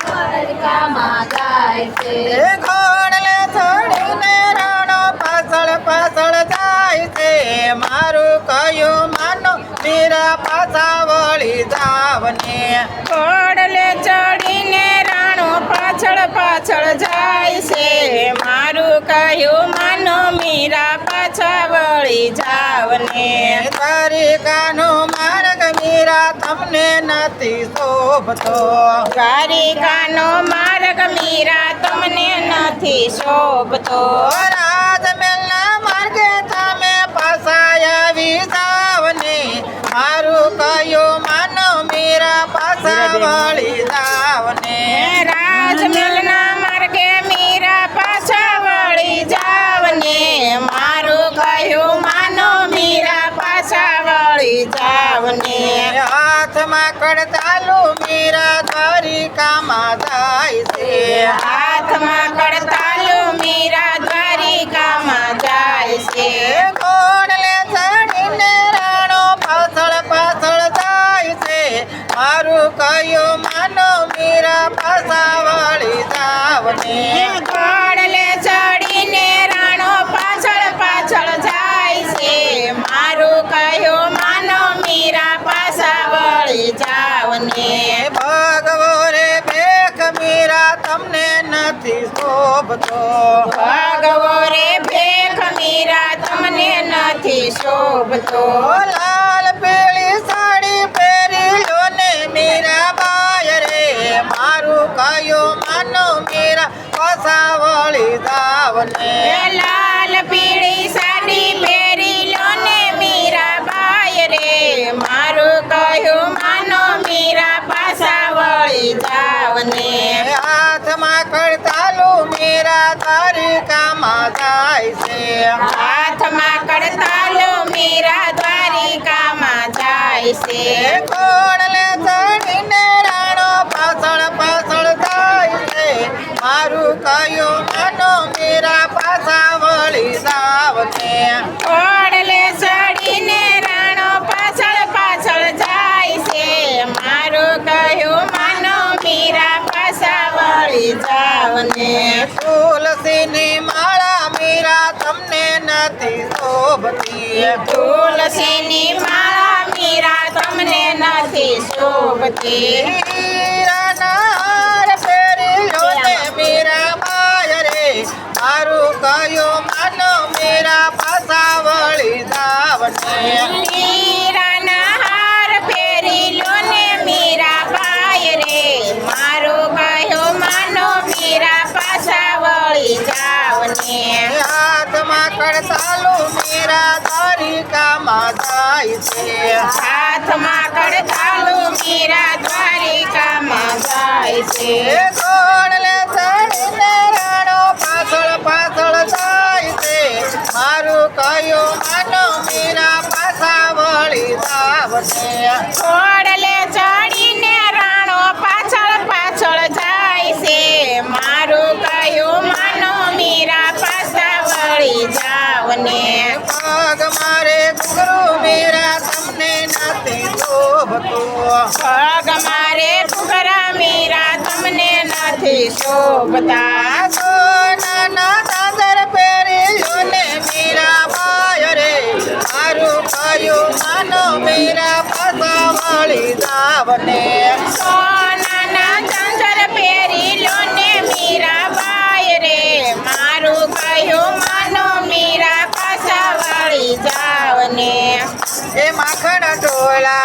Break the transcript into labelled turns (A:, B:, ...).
A: દ્વારકામાં જાય છે.
B: ઘોડલે ચડીને રાણો પાછળ પાછળ જાય છે. મારું કયું માનો મીરા પાછા વળી જાવને.
C: ઘોડલે ચડીને રાણો પાછળ પાછળ જાય છે. મારું કહ્યું માનો મીરા પાછા વળી જાવને.
B: દ્વારિકાનો માર્ગ મીરા તમને નથી શોભતો.
C: દ્વારિકાનો માર્ગ મીરા તમને નથી શોભતો.
B: રાજમહેલના માર્ગે તમે પાછા આવી જાવને. મારું કયું માનો મીરા પાછા વળી જાવને.
C: રાજમહેલના માર્ગે મીરા પાછા વળી જાવને. મારું કહ્યું માનો મીરા પાછા વળી જાવને.
B: હાથમાં કડતાલુ મીરા દ્વારિકામાં જાય છે.
C: હાથમાં કડતાલુ મીરા દ્વારિકામાં જાય છે.
B: ઘોડલે ચડીને રાણો પાછળ પાછળ જાય છે. મારું કયું માનો મીરા પાછા વળી જાવને.
C: ઘોડલે ચડીને રાણો પાછળ પાછળ જાય છે. મારું કહ્યું માનો મીરા પાછા વળી જાવને.
B: ભગવો રે ભેખ મીરા તમને નથી શોભતો.
C: ભગવો રે ભેખ મીરા તમને નથી શોભતો.
B: લાલ પીળી સાડી પહેરી લો ને મીરા બાય રે. મારું કયું માનો મીરા પાછા વળી જાવને.
C: લાલ પીળી સાડી પહેરી લો ને મીરા બાય રે. મારું કહ્યું માનો મીરા પાછા વળી જાવને.
B: હાથમાં કડતાલુ મીરા દ્વારિકામાં જાય છે.
C: હાથમાં કડતાલો મીરા દ્વારિકામાં જાય છે.
B: ઘોડલે ચડીને રાણો પાછળ પાછળ જાય છે. મારું કયું માનો મીરા પાછા વળી જાવને.
C: ઘોડલે ચડીને રાણો પાછળ પાછળ જાય છે. મારું કહ્યું માનો મીરા પાછા વળી જાવને.
B: તુલસીની માળા મીરા તમને નથી શોભતી.
C: તુલસીની માળા મીરા તમને નથી શોભતી.
B: હીરાના હાર પહેરી લો ને મીરા બાય રે. મારું કયું માનો મીરા પાછા વળી જાવને.
C: હીરાના હાર પહેરી લો ને મીરા બાય રે. મારું કહ્યું માનો મીરા પાછા વળી જાવને.
B: હાથમાં કડતાલુ મીરા દ્વારિકામાં જાય છે.
C: હાથમાં કડતાલુ મીરા દ્વારિકામાં જાય છે.
B: ઘોડલે ચડીને રાણો પાછળ પાછળ જાય છે. મારું કયું માનો મીરા પાછા વળી જાવને.
C: ઘોડલે ચડીને રાણો પાછળ પાછળ જાય છે. મારું કહ્યું માનો મીરા પાછા વળી જાવને.
B: પગ મારે ઘૂઘરું મીરા તમને નથી શોભતો.
C: પગ મારે ઘૂઘરા મીરા તમને નથી શોભતા.
B: સોનાના દાદર પહેરી લો ને મીરા બાય રે. મારું કયું માનો મીરા પાછા વળી જાવને.
C: સોનાના ઝંઝર પહેરી લો ને મીરા બાય રે. મારું કહ્યું માનો મીરા પાછા વળી જાવને.
B: એ માખણ ઢોલા